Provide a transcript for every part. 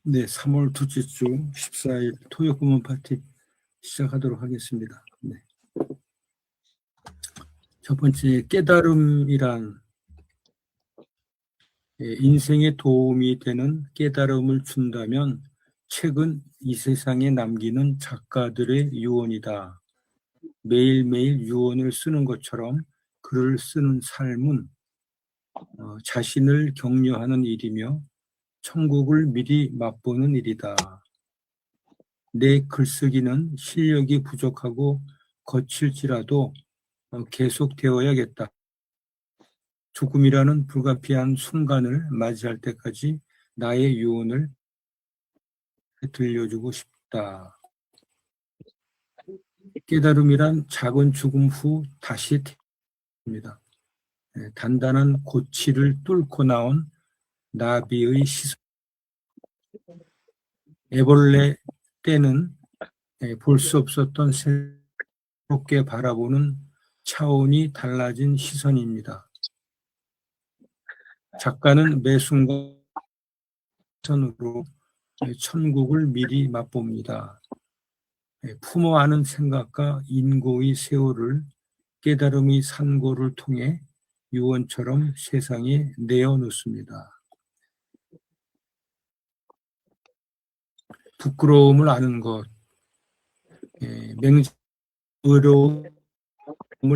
네, 3월 둘째 주 14일 토요 구몬 파티 시작하도록 하겠습니다. 네. 첫 번째, 깨달음이란 인생에 도움이 되는 깨달음을 준다면 책은 이 세상에 남기는 작가들의 유언이다. 매일매일 유언을 쓰는 것처럼 글을 쓰는 삶은 자신을 격려하는 일이며 천국을 미리 맛보는 일이다. 내 글쓰기는 실력이 부족하고 거칠지라도 계속 되어야겠다. 죽음이라는 불가피한 순간을 맞이할 때까지 나의 유언을 들려주고 싶다. 깨달음이란 작은 죽음 후 다시 태어납니다. 단단한 고치를 뚫고 나온 나비의 시선. 애벌레 때는 볼 수 없었던 새롭게 바라보는 차원이 달라진 시선입니다. 작가는 매 순간 시선으로 천국을 미리 맛봅니다. 품어 아는 생각과 인고의 세월을 깨달음의 산고를 통해 유언처럼 세상에 내어놓습니다. 부끄러움을 아는 것, 어려움을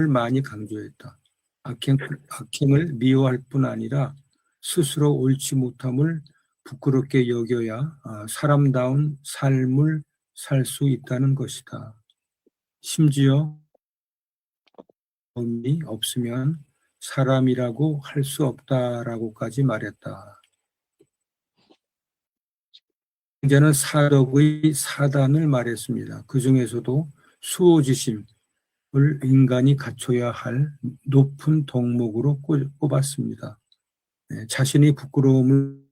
많이 강조했다. 악행을 미워할 뿐 아니라 스스로 옳지 못함을 부끄럽게 여겨야 사람다운 삶을 살 수 있다는 것이다. 심지어 마음이 없으면 사람이라고 할 수 없다라고까지 말했다. 이제는 사덕의 사단을 말했습니다. 그 중에서도 수호지심을 인간이 갖춰야 할 높은 덕목으로 꼽았습니다. 자신의 부끄러움을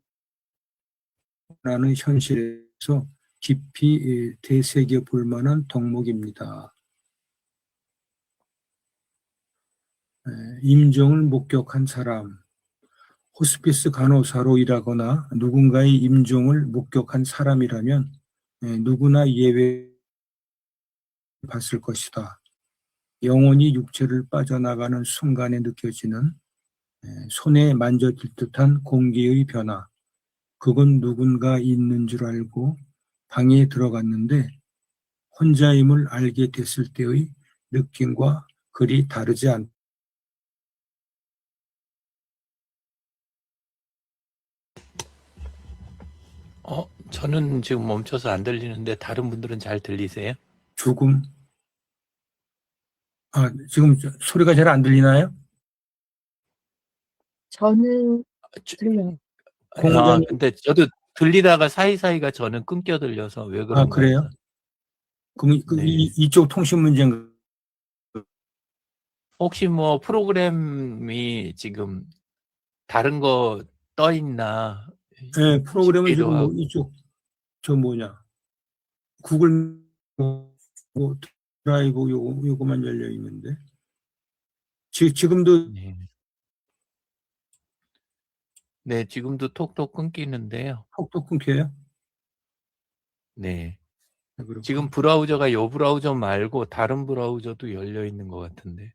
하는 현실에서 깊이 되새겨 볼 만한 덕목입니다. 임종을 목격한 사람, 호스피스 간호사로 일하거나 누군가의 임종을 목격한 사람이라면 누구나 예외 봤을 것이다. 영혼이 육체를 빠져나가는 순간에 느껴지는 손에 만져질 듯한 공기의 변화, 그건 누군가 있는 줄 알고 방에 들어갔는데 혼자임을 알게 됐을 때의 느낌과 그리 다르지 않다. 저는 지금 멈춰서 안 들리는데 다른 분들은 잘 들리세요? 죽음. 지금 소리가 잘 안 들리나요? 저는 들려요. 공자님. 근데 저도 들리다가 사이사이가 저는 끊겨 들려서 왜 그런가 그래요? 해서. 그럼 네. 이쪽 통신 문제인가? 혹시 뭐 프로그램이 지금 다른 거 떠 있나 네, 프로그램은 싶기도 지금 하고. 이쪽 구글 드라이브 요거만 열려 있는데 지금도 네, 지금도 톡톡 끊기는데요. 톡톡 끊겨요? 네. 그렇구나. 지금 브라우저가 요 브라우저 말고 다른 브라우저도 열려 있는 것 같은데.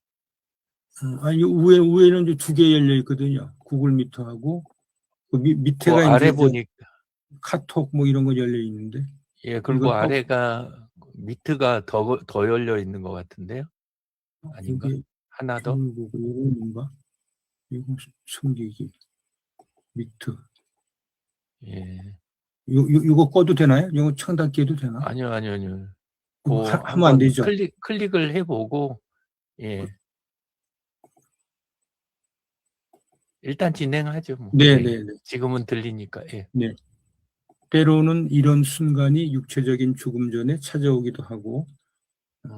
아니 위에는 이제 두 개 열려 있거든요. 구글 미터하고 그 밑에가 아래 이제 보니까 카톡 뭐 이런 거 열려 있는데. 그리고 아래가 미트가 더 열려 있는 것 같은데요. 아닌가? 이게 하나 더? 이거 뭔가? 이거 숨기기 미트. 예. 이거 꺼도 되나요? 이거 창닫기 해도 되나? 아니요. 이거 하면 안 한번 되죠? 클릭을 해보고, 일단 진행하죠. 뭐. 네. 지금은 들리니까. 네. 때로는 이런 순간이 육체적인 죽음 전에 찾아오기도 하고,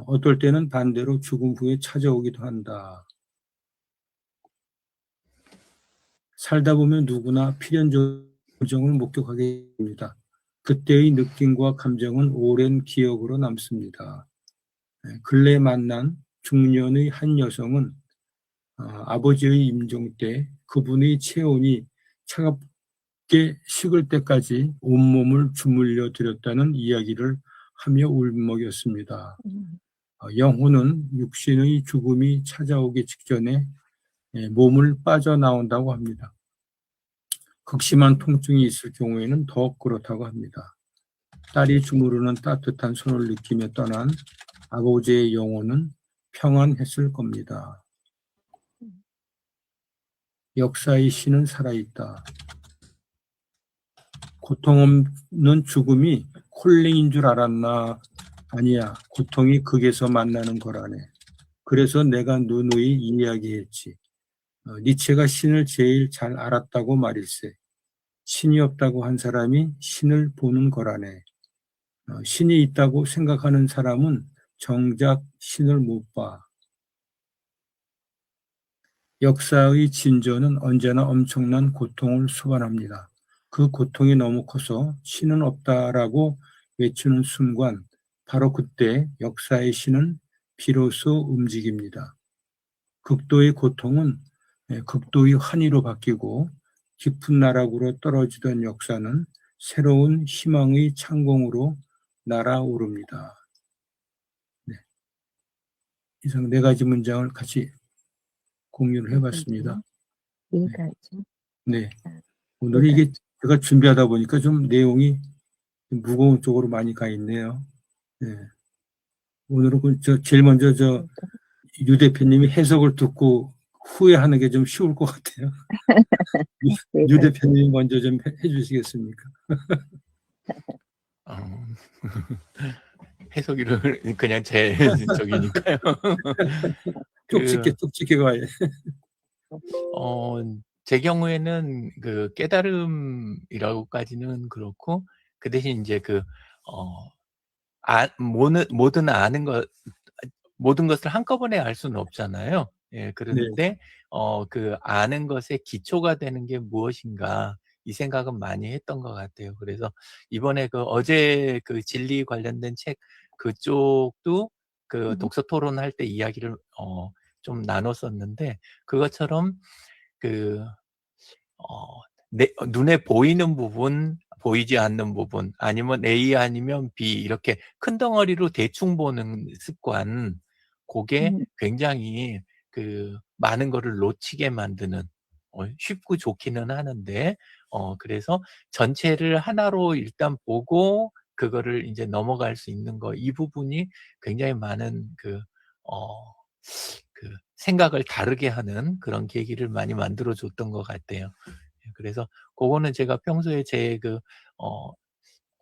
어떨 때는 반대로 죽음 후에 찾아오기도 한다. 살다 보면 누구나 필연정을 목격하게 됩니다. 그때의 느낌과 감정은 오랜 기억으로 남습니다. 근래 만난 중년의 한 여성은 아버지의 임종 때 그분의 체온이 차갑게 죽게 식을 때까지 온몸을 주물려 드렸다는 이야기를 하며 울먹였습니다. 영혼은 육신의 죽음이 찾아오기 직전에 몸을 빠져나온다고 합니다. 극심한 통증이 있을 경우에는 더욱 그렇다고 합니다. 딸이 주무르는 따뜻한 손을 느끼며 떠난 아버지의 영혼은 평안했을 겁니다. 역사의 신은 살아있다. 고통 없는 죽음이 콜링인 줄 알았나? 아니야. 고통이 극에서 만나는 거라네. 그래서 내가 누누이 이야기했지. 니체가 신을 제일 잘 알았다고 말일세. 신이 없다고 한 사람이 신을 보는 거라네. 신이 있다고 생각하는 사람은 정작 신을 못 봐. 역사의 진전은 언제나 엄청난 고통을 수반합니다. 그 고통이 너무 커서 신은 없다라고 외치는 순간 바로 그때 역사의 신은 비로소 움직입니다. 극도의 고통은 극도의 환희로 바뀌고 깊은 나락으로 떨어지던 역사는 새로운 희망의 창공으로 날아오릅니다. 네. 이상 4가지 문장을 같이 공유를 해봤습니다. 여기까지. 네. 오늘 이게 제가 준비하다 보니까 좀 내용이 좀 무거운 쪽으로 많이 가 있네요. 네. 오늘은 제일 먼저 유 대표님이 해석을 듣고 후회하는 게 좀 쉬울 것 같아요. 유 대표님이 먼저 좀 해주시겠습니까? 해석이를 그냥 제 적이니까요. 쪽집게 가요. 제 경우에는 그 깨달음이라고까지는 그렇고, 그 대신 이제 모든 아는 것, 모든 것을 한꺼번에 알 수는 없잖아요. 예, 그런데 그 아는 것의 기초가 되는 게 무엇인가, 이 생각은 많이 했던 것 같아요. 그래서 이번에 어제 그 진리 관련된 책 그쪽도 그 독서 토론할 때 이야기를 좀 나눴었는데, 그것처럼 눈에 보이는 부분, 보이지 않는 부분, 아니면 A 아니면 B, 이렇게 큰 덩어리로 대충 보는 습관, 그게 굉장히 많은 거를 놓치게 만드는, 쉽고 좋기는 하는데, 그래서 전체를 하나로 일단 보고 그거를 이제 넘어갈 수 있는 거, 이 부분이 굉장히 많은 생각을 다르게 하는 그런 계기를 많이 만들어 줬던 것 같아요. 그래서 그거는 제가 평소에 제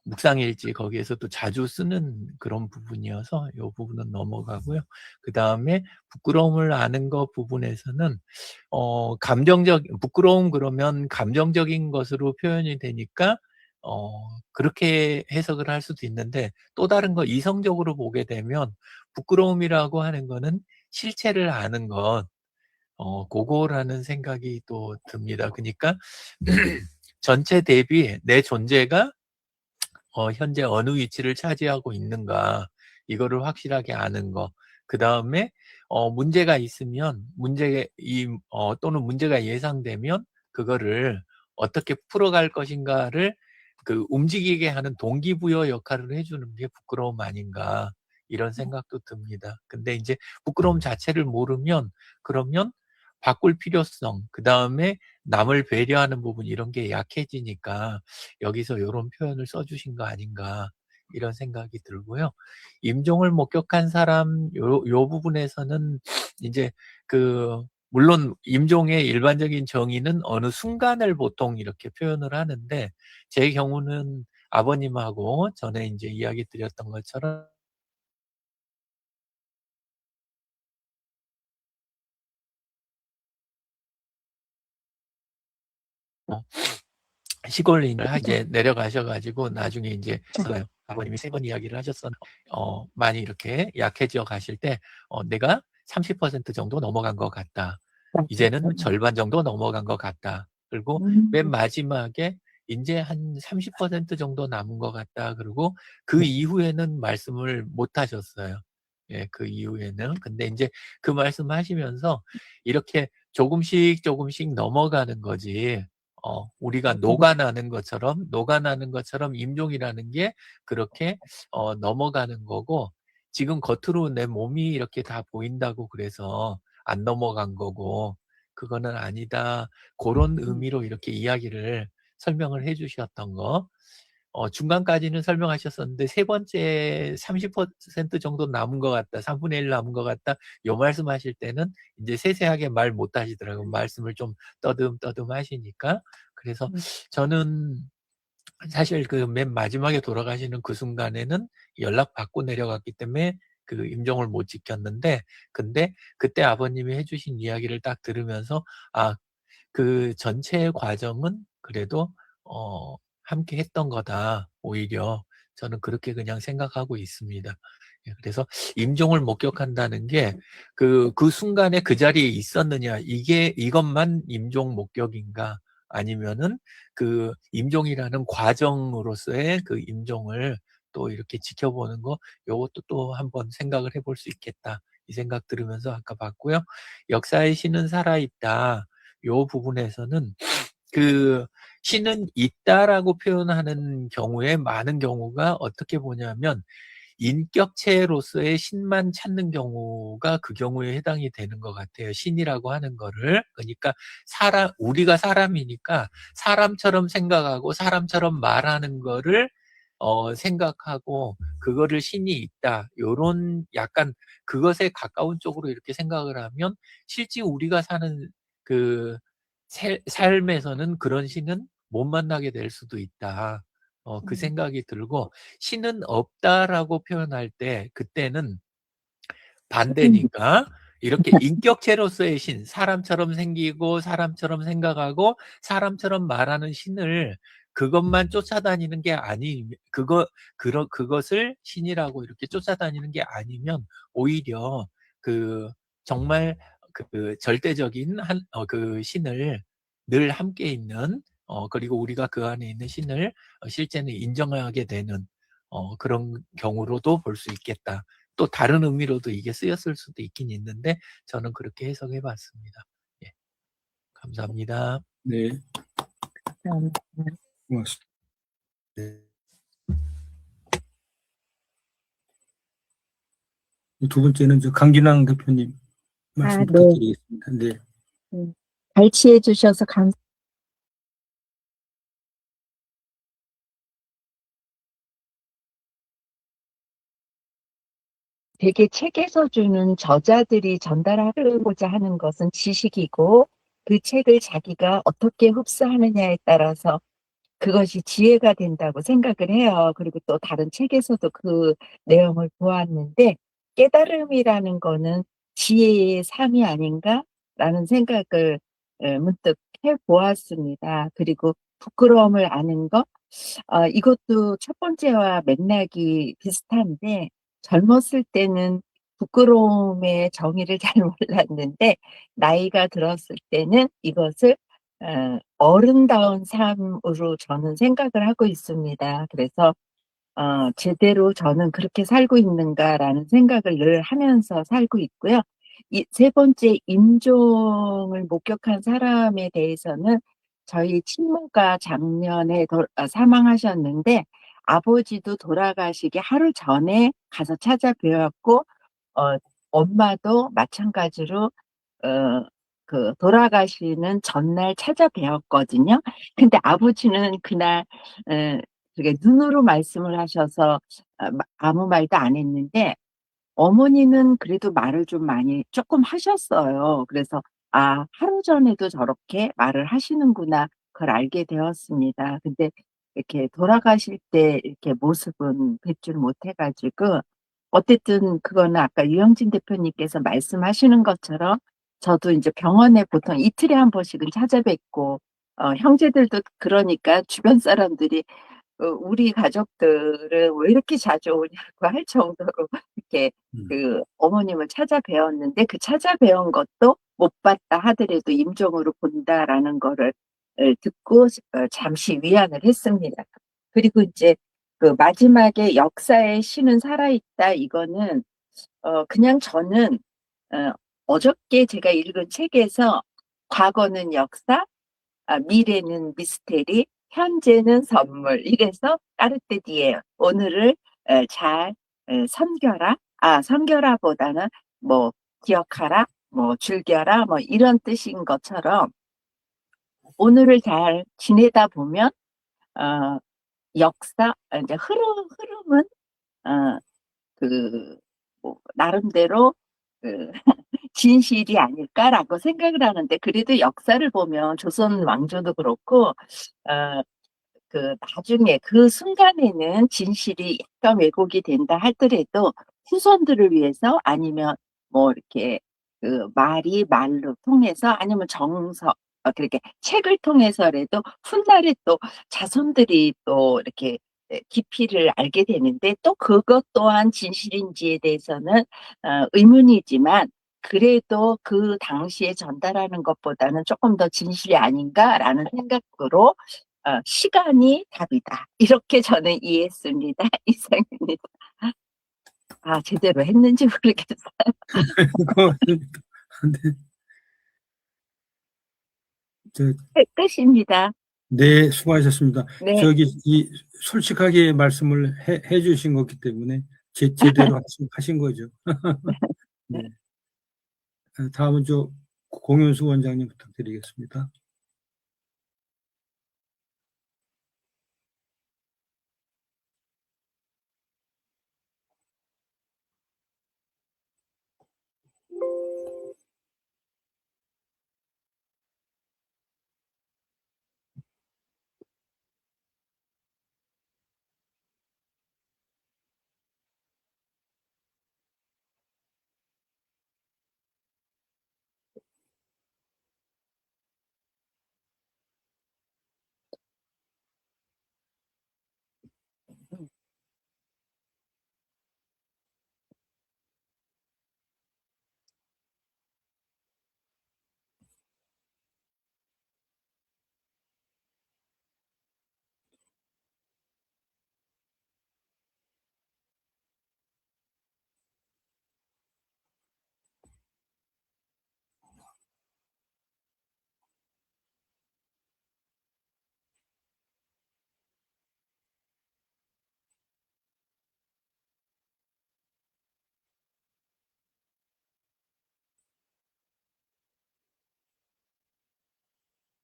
묵상일지 거기에서도 자주 쓰는 그런 부분이어서 이 부분은 넘어가고요. 그 다음에 부끄러움을 아는 것 부분에서는 부끄러움, 그러면 감정적인 것으로 표현이 되니까 그렇게 해석을 할 수도 있는데, 또 다른 거 이성적으로 보게 되면 부끄러움이라고 하는 거는 실체를 아는 것, 그거라는 생각이 또 듭니다. 그러니까 전체 대비 내 존재가 현재 어느 위치를 차지하고 있는가, 이거를 확실하게 아는 거. 그 다음에 문제가 있으면 또는 문제가 예상되면 그거를 어떻게 풀어갈 것인가를 움직이게 하는 동기부여 역할을 해주는 게 부끄러움 아닌가, 이런 생각도 듭니다. 근데 이제 부끄러움 자체를 모르면, 그러면 바꿀 필요성, 그 다음에 남을 배려하는 부분, 이런 게 약해지니까 여기서 이런 표현을 써주신 거 아닌가, 이런 생각이 들고요. 임종을 목격한 사람, 요 부분에서는 이제 물론 임종의 일반적인 정의는 어느 순간을 보통 이렇게 표현을 하는데, 제 경우는 아버님하고 전에 이제 이야기 드렸던 것처럼 시골인을 이제 내려가셔가지고 나중에 이제 아버님이 3번 이야기를 하셨었는데, 많이 이렇게 약해져 가실 때 내가 30% 정도 넘어간 것 같다. 이제는 절반 정도 넘어간 것 같다. 그리고 맨 마지막에 이제 한 30% 정도 남은 것 같다. 그리고 그 이후에는 말씀을 못 하셨어요. 예, 그 이후에는. 근데 이제 그 말씀 하시면서 이렇게 조금씩 넘어가는 거지, 우리가 녹아나는 것처럼 임종이라는 게 그렇게 넘어가는 거고, 지금 겉으로 내 몸이 이렇게 다 보인다고 그래서 안 넘어간 거고, 그거는 아니다. 그런 의미로 이렇게 이야기를 설명을 해주셨던 거. 중간까지는 설명하셨었는데 세 번째 30% 정도 남은 것 같다. 3분의 1 남은 것 같다. 요 말씀하실 때는 이제 세세하게 말 못 하시더라고요. 말씀을 좀 떠듬떠듬 하시니까. 그래서 저는 사실 그 맨 마지막에 돌아가시는 그 순간에는 연락받고 내려갔기 때문에 그 임종을 못 지켰는데, 근데 그때 아버님이 해주신 이야기를 딱 들으면서 그 전체 과정은 그래도 함께 했던 거다. 오히려 저는 그렇게 그냥 생각하고 있습니다. 예, 그래서 임종을 목격한다는 게 그 순간에 그 자리에 있었느냐, 이것만 임종 목격인가, 아니면은 그 임종이라는 과정으로서의 그 임종을 또 이렇게 지켜보는 거, 요것도 또 한번 생각을 해볼 수 있겠다. 이 생각 들으면서 아까 봤고요. 역사의 신은 살아있다. 요 부분에서는 그 신은 있다라고 표현하는 경우에 많은 경우가 어떻게 보냐면 인격체로서의 신만 찾는 경우가 그 경우에 해당이 되는 것 같아요. 신이라고 하는 거를. 그러니까 우리가 사람이니까 사람처럼 생각하고 사람처럼 말하는 거를 생각하고 그거를 신이 있다. 요런 약간 그것에 가까운 쪽으로 이렇게 생각을 하면 실제 우리가 사는 그 삶에서는 그런 신은 못 만나게 될 수도 있다. 그 생각이 들고, 신은 없다라고 표현할 때 그때는 반대니까 이렇게 인격체로서의 신, 사람처럼 생기고 사람처럼 생각하고 사람처럼 말하는 신을 그것만 쫓아다니는 게 그것을 신이라고 이렇게 쫓아다니는 게 아니면 오히려 그 정말 그 절대적인 그 신을 늘 함께 있는, 그리고 우리가 그 안에 있는 신을 실제는 인정하게 되는 그런 경우로도 볼 수 있겠다. 또 다른 의미로도 이게 쓰였을 수도 있긴 있는데 저는 그렇게 해석해 봤습니다. 예. 감사합니다. 네, 감사합니다. 고맙습니다. 네. 두 번째는 강진왕 대표님 말씀 네. 부탁드리겠습니다. 네. 발치해 주셔서 감사합니다. 되게 책에서 주는 저자들이 전달하고자 하는 것은 지식이고, 그 책을 자기가 어떻게 흡수하느냐에 따라서 그것이 지혜가 된다고 생각을 해요. 그리고 또 다른 책에서도 그 내용을 보았는데, 깨달음이라는 거는 지혜의 삶이 아닌가라는 생각을 문득 해보았습니다. 그리고 부끄러움을 아는 것, 이것도 첫 번째와 맥락이 비슷한데, 젊었을 때는 부끄러움의 정의를 잘 몰랐는데, 나이가 들었을 때는 이것을 어른다운 삶으로 저는 생각을 하고 있습니다. 그래서 제대로 저는 그렇게 살고 있는가라는 생각을 늘 하면서 살고 있고요. 이 세 번째, 임종을 목격한 사람에 대해서는 저희 친모가 작년에 사망하셨는데, 아버지도 돌아가시기 하루 전에 가서 찾아뵈었고, 엄마도 마찬가지로 그 돌아가시는 전날 찾아뵈었거든요. 근데 아버지는 그날 그게 눈으로 말씀을 하셔서 아무 말도 안 했는데, 어머니는 그래도 말을 좀 많이 조금 하셨어요. 그래서 하루 전에도 저렇게 말을 하시는구나, 그걸 알게 되었습니다. 근데 이렇게 돌아가실 때 이렇게 모습은 뵙질 못해가지고, 어쨌든 그거는 아까 유영진 대표님께서 말씀하시는 것처럼 저도 이제 병원에 보통 이틀에 한 번씩은 찾아뵙고, 형제들도 그러니까 주변 사람들이 우리 가족들은 왜 이렇게 자주 오냐고 할 정도로 이렇게 그 어머님을 찾아뵈었는데, 그 찾아뵈은 것도 못 봤다 하더라도 임종으로 본다라는 거를 듣고 잠시 위안을 했습니다. 그리고 이제 그 마지막에 역사의 신은 살아있다, 이거는 그냥 저는 어저께 제가 읽은 책에서 과거는 역사, 미래는 미스테리, 현재는 선물. 이래서 까르페디에 오늘을 잘 섬겨라. 섬겨라보다는 뭐 기억하라, 뭐 즐겨라, 뭐 이런 뜻인 것처럼 오늘을 잘 지내다 보면 어, 이제 흐름은 어, 뭐 나름대로 그 진실이 아닐까라고 생각을 하는데, 그래도 역사를 보면 조선 왕조도 그렇고 나중에 그 순간에는 진실이 약간 왜곡이 된다 하더라도 후손들을 위해서, 아니면 뭐 이렇게 말로 통해서, 아니면 그렇게 책을 통해서라도 훗날에 또 자손들이 또 이렇게 깊이를 알게 되는데, 또 그것 또한 진실인지에 대해서는 의문이지만, 그래도 그 당시에 전달하는 것보다는 조금 더 진실이 아닌가라는 생각으로 시간이 답이다. 이렇게 저는 이해했습니다. 이상입니다. 제대로 했는지 모르겠어요. 그거, 네, 저, 끝입니다. 네, 수고하셨습니다. 네. 저기, 솔직하게 말씀을 해 주신 거기 때문에 제대로 하신 거죠. 네. 다음은 공윤수 원장님 부탁드리겠습니다.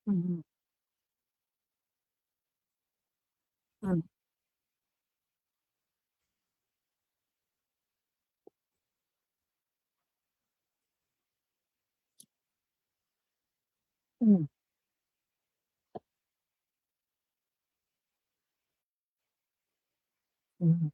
음, 음, 음, 음,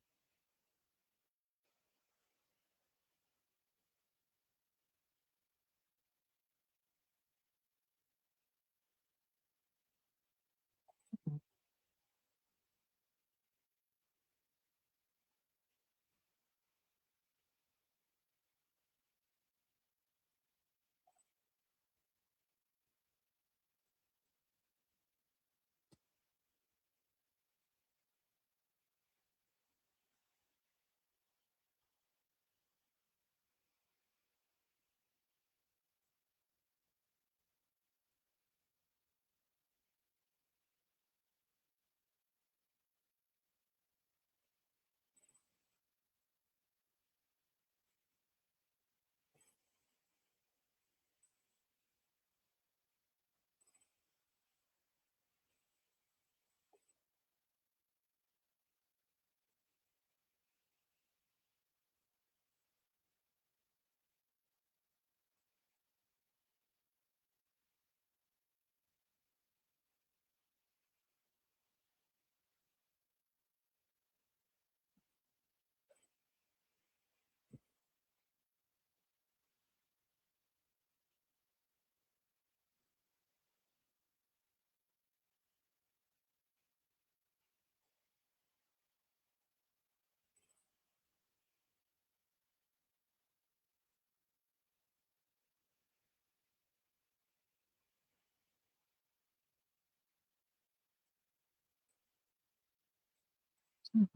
음.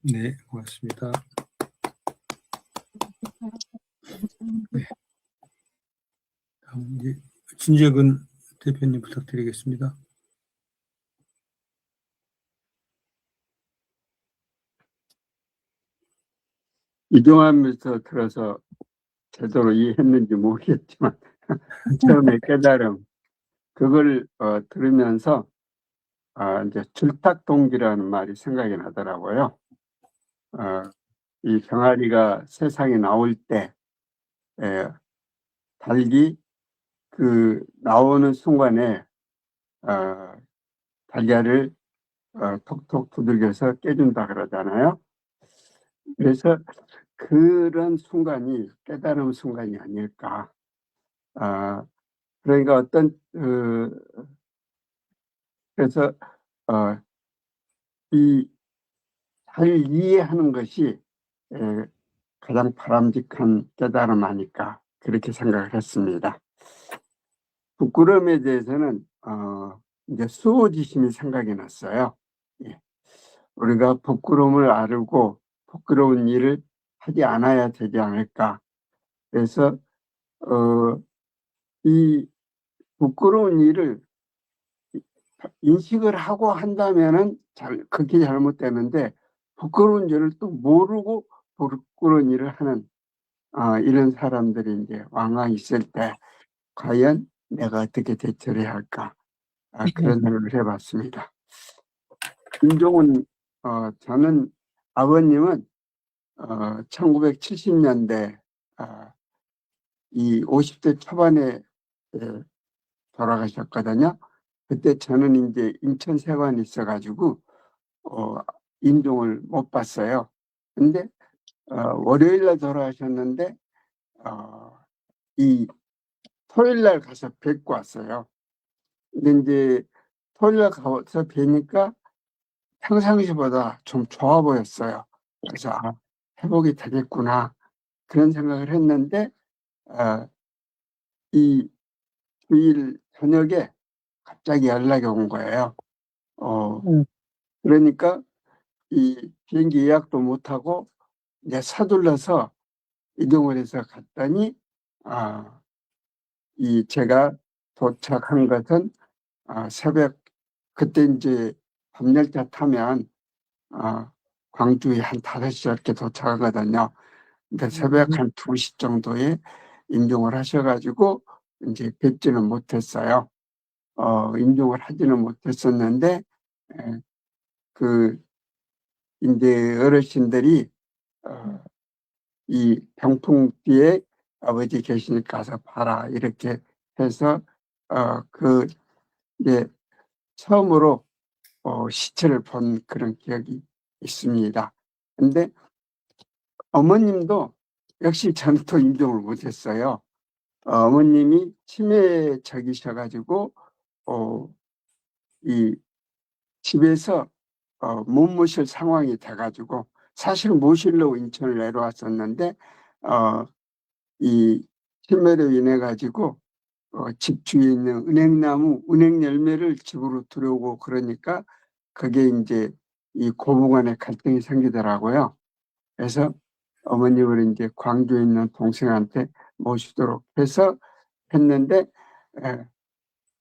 네, 고맙습니다. 네. 다음 이제 진재근 대표님 부탁드리겠습니다. 이동하면서 들어서 제대로 이해했는지 모르겠지만 처음에 깨달음 그걸 들으면서 이제 줄탁동기라는 말이 생각이 나더라고요. 이 병아리가 세상에 나올 때 닭이 그 나오는 순간에 달걀을 톡톡 두들겨서 깨준다 그러잖아요. 그래서 그런 순간이 깨달음 순간이 아닐까. 그러니까 어떤 그래서 이 잘 이해하는 것이 가장 바람직한 깨달음 아닐까 그렇게 생각을 했습니다. 부끄러움에 대해서는 이제 수호지심이 생각이 났어요. 예. 우리가 부끄러움을 앓고 부끄러운 일을 하지 않아야 되지 않을까. 그래서 이 부끄러운 일을 인식을 하고 한다면은 그게 잘못되는데 부끄러운 일을 또 모르고 부끄러운 일을 하는 이런 사람들이 이제 왕왕 있을 때 과연 내가 어떻게 대처를 해야 할까 그런 생각을 해봤습니다. 임종훈 저는 아버님은 1970년대 이 50대 초반에 돌아가셨거든요. 그때 저는 이제 인천 세관에 있어가지고 임종을 못 봤어요. 근데 월요일 날 돌아가셨는데 이 토요일 날 가서 뵙고 왔어요. 근데 이제 토요일 날 가서 뵈니까 평상시보다 좀 좋아 보였어요. 그래서 회복이 되겠구나 그런 생각을 했는데 이 주일 저녁에 갑자기 연락이 온 거예요. 그러니까 이 비행기 예약도 못하고 이제 서둘러서 이동을 해서 갔더니 이 제가 도착한 것은 새벽 그때 이제 밤열차 타면 광주에 한 5시 이렇게 도착하거든요. 근데 새벽 한 2시 정도에 임종을 하셔가지고 이제 뵙지는 못했어요. 임종을 하지는 못했었는데 이제 어르신들이 이 병풍 뒤에 아버지 계시니까 가서 봐라 이렇게 해서 이제 처음으로 시체를 본 그런 기억이 있습니다. 근데 어머님도 역시 저는 또 임종을 못했어요. 어머님이 치매적이셔가지고 이 집에서 못 모실 상황이 돼가지고 사실 모시려고 인천을 내려왔었는데 이 치매로 인해 가지고 집 주위에 있는 은행나무 은행 열매를 집으로 들여오고 그러니까 그게 이제 이 고부간에 갈등이 생기더라고요. 그래서 어머님을 이제 광주에 있는 동생한테 모시도록 해서 했는데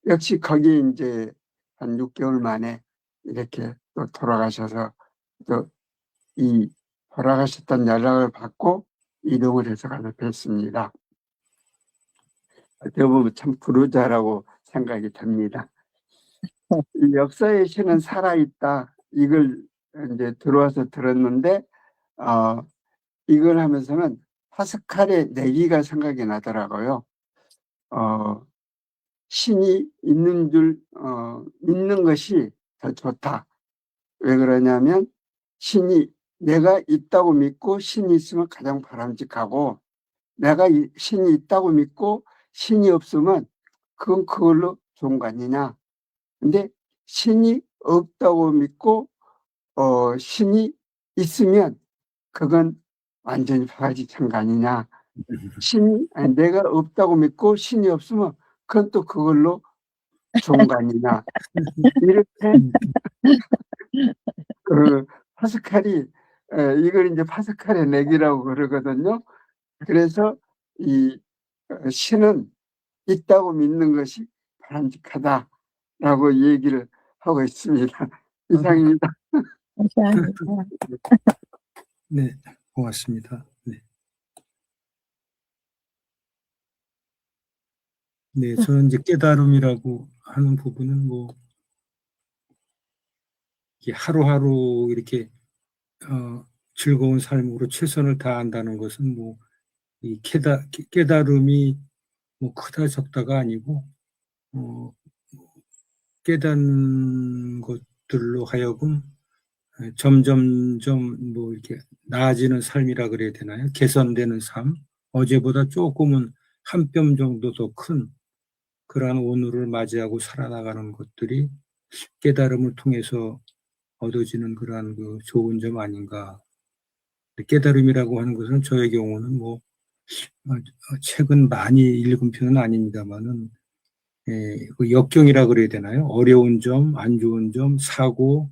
역시 거기 이제 한 6개월 만에 이렇게 또 돌아가셔서 또 이 돌아가셨던 연락을 받고 이동을 해서 가서 뵀습니다. 어떻게 보면 참 부르자라고 생각이 듭니다. 이 역사의 신은 살아있다. 이걸 이제 들어와서 들었는데 이걸 하면서는 파스칼의 내기가 생각이 나더라고요. 신이 있는 줄 믿는 것이 더 좋다. 왜 그러냐면 내가 있다고 믿고 신이 있으면 가장 바람직하고 내가 신이 있다고 믿고 신이 없으면 그건 그걸로 좋은 거 아니냐. 근데 신이 없다고 믿고 신이 있으면 그건 완전히 바가지찬 거 아니냐. 내가 없다고 믿고 신이 없으면 그건 또 그걸로 좋은 거 아니냐. 이렇게 파스칼이 이걸 이제 파스칼의 내기라고 그러거든요. 그래서 이 신은 있다고 믿는 것이 바람직하다라고 얘기를 하고 있습니다. 이상입니다. 감사합니다. 네, 고맙습니다. 네. 네, 저는 이제 깨달음이라고 하는 부분은 뭐 이게 하루하루 이렇게 즐거운 삶으로 최선을 다한다는 것은 뭐 이 깨달음이 뭐 크다 적다가 아니고 깨닫는 것들로 하여금 점점점 뭐 이렇게 나아지는 삶이라 그래야 되나요? 개선되는 삶, 어제보다 조금은 한 뼘 정도 더 큰 그러한 오늘을 맞이하고 살아나가는 것들이 깨달음을 통해서 얻어지는 그러한 그 좋은 점 아닌가. 깨달음이라고 하는 것은 저의 경우는 뭐 책은 많이 읽은 편은 아닙니다만은 그 역경이라 그래야 되나요? 어려운 점, 안 좋은 점, 사고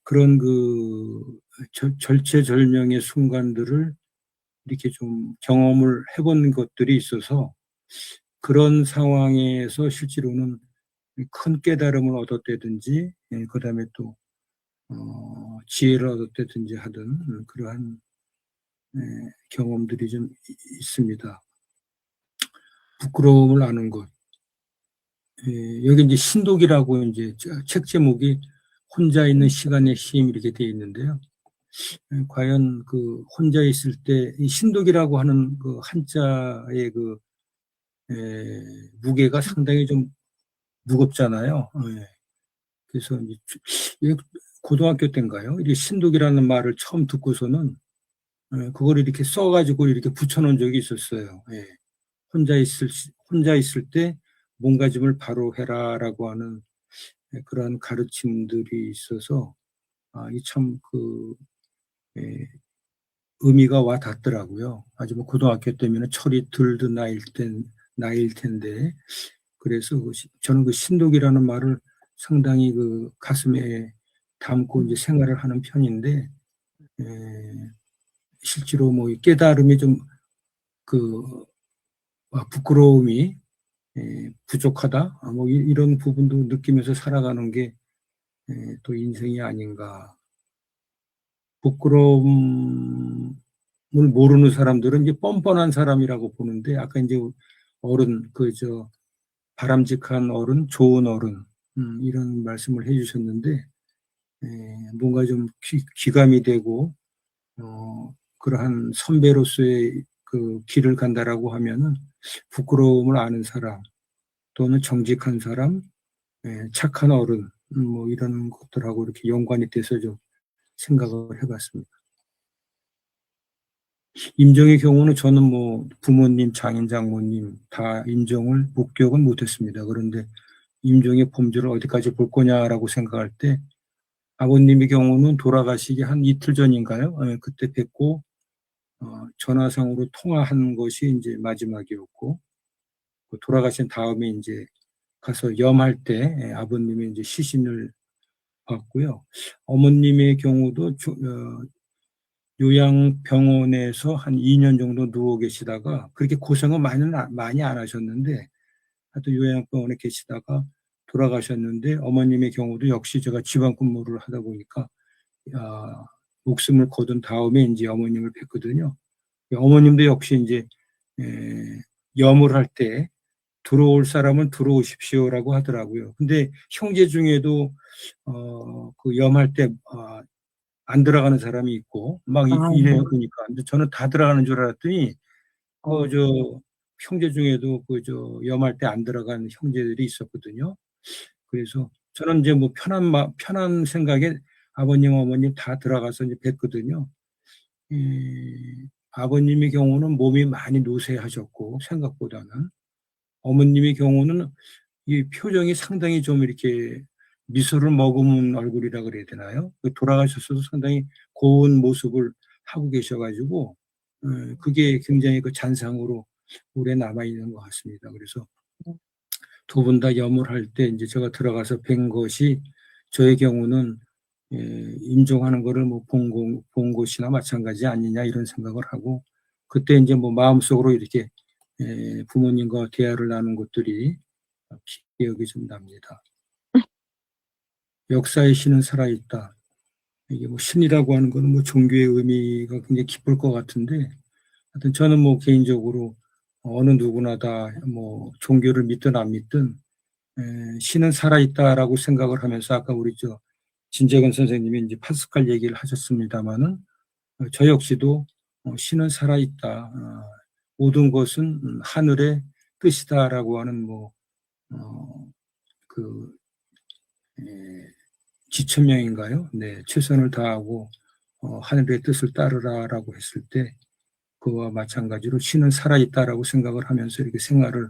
그런 그 절체절명의 순간들을 이렇게 좀 경험을 해본 것들이 있어서 그런 상황에서 실제로는 큰 깨달음을 얻었다든지 그다음에 또 지혜를 얻었다든지 하던 그러한 경험들이 좀 있습니다. 부끄러움을 아는 것. 여기 이제 신독이라고 이제 책 제목이 혼자 있는 시간의 힘 이렇게 되어 있는데요. 과연 그 혼자 있을 때 이 신독이라고 하는 그 한자의 그 무게가 상당히 좀 무겁잖아요. 그래서 이제 고등학교 때인가요? 이 신독이라는 말을 처음 듣고서는 그걸 이렇게 써가지고 이렇게 붙여놓은 적이 있었어요. 혼자 있을 때 몸가짐을 바로 해라라고 하는 그러한 가르침들이 있어서 이 참 그 의미가 와 닿더라고요. 아주 뭐 고등학교 때면 철이 들든 나일 텐데 그래서 저는 그 신독이라는 말을 상당히 그 가슴에 담고 이제 생활을 하는 편인데 실제로 뭐 깨달음이 좀 그 부끄러움이 부족하다 뭐 이런 부분도 느끼면서 살아가는 게 또 인생이 아닌가. 부끄러움을 모르는 사람들은 이제 뻔뻔한 사람이라고 보는데 아까 이제 어른 바람직한 어른, 좋은 어른 이런 말씀을 해주셨는데 뭔가 좀 귀감이 되고 그러한 선배로서의 그 길을 간다라고 하면은 부끄러움을 아는 사람 또는 정직한 사람, 착한 어른 뭐 이런 것들하고 이렇게 연관이 돼서 좀 생각을 해봤습니다. 임종의 경우는 저는 뭐 부모님, 장인, 장모님 다 임종을 목격은 못했습니다. 그런데 임종의 범주를 어디까지 볼 거냐라고 생각할 때 아버님의 경우는 돌아가시기 한 이틀 전인가요? 그때 뵙고 전화상으로 통화한 것이 이제 마지막이었고 돌아가신 다음에 이제 가서 염할 때 아버님이 이제 시신을 봤고요. 어머님의 경우도 요양병원에서 한 2년 정도 누워 계시다가 그렇게 고생은 많이 안 하셨는데 하여튼 요양병원에 계시다가 돌아가셨는데 어머님의 경우도 역시 제가 지방 근무를 하다 보니까 목숨을 거둔 다음에 이제 어머님을 뵀거든요. 어머님도 역시 이제 염을 할 때 들어올 사람은 들어오십시오라고 하더라고요. 근데 형제 중에도 그 염할 때 안 들어가는 사람이 있고 막 이래요 보니까. 근데 저는 다 들어가는 줄 알았더니 형제 중에도 염할 때 안 들어간 형제들이 있었거든요. 그래서 저는 이제 뭐 편한 생각에 아버님, 어머님 다 들어가서 이제 뵀거든요. 아버님의 경우는 몸이 많이 노쇠하셨고 생각보다는 어머님의 경우는 이 표정이 상당히 좀 이렇게 미소를 머금은 얼굴이라 그래야 되나요? 돌아가셨어도 상당히 고운 모습을 하고 계셔가지고 그게 굉장히 그 잔상으로 오래 남아 있는 것 같습니다. 그래서 두 분 다 염을 할 때 이제 제가 들어가서 뵌 것이 저의 경우는 인종하는 거를 뭐 본 것이나 마찬가지 아니냐 이런 생각을 하고 그때 이제 뭐 마음속으로 이렇게 부모님과 대화를 나눈 것들이 기억이 좀 납니다. 역사의 신은 살아있다. 이게 뭐 신이라고 하는 거는 뭐 종교의 의미가 굉장히 깊을 것 같은데 하여튼 저는 뭐 개인적으로 어느 누구나 다 뭐 종교를 믿든 안 믿든 신은 살아있다라고 생각을 하면서 아까 우리 진재근 선생님이 이제 파스칼 얘기를 하셨습니다마는 저 역시도 신은 살아있다. 모든 것은 하늘의 뜻이다라고 하는 지천명인가요? 네, 최선을 다하고 하늘의 뜻을 따르라라고 했을 때 그와 마찬가지로 신은 살아있다라고 생각을 하면서 이렇게 생활을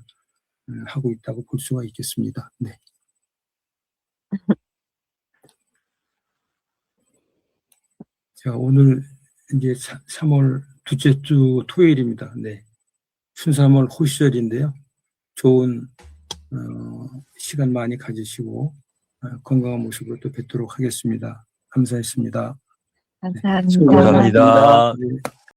하고 있다고 볼 수가 있겠습니다. 네. 자, 오늘 이제 3월 둘째 주 토요일입니다. 네. 춘삼월 호시절인데요. 좋은 시간 많이 가지시고 건강한 모습으로 또 뵙도록 하겠습니다. 감사했습니다. 감사합니다. 감사합니다. 네.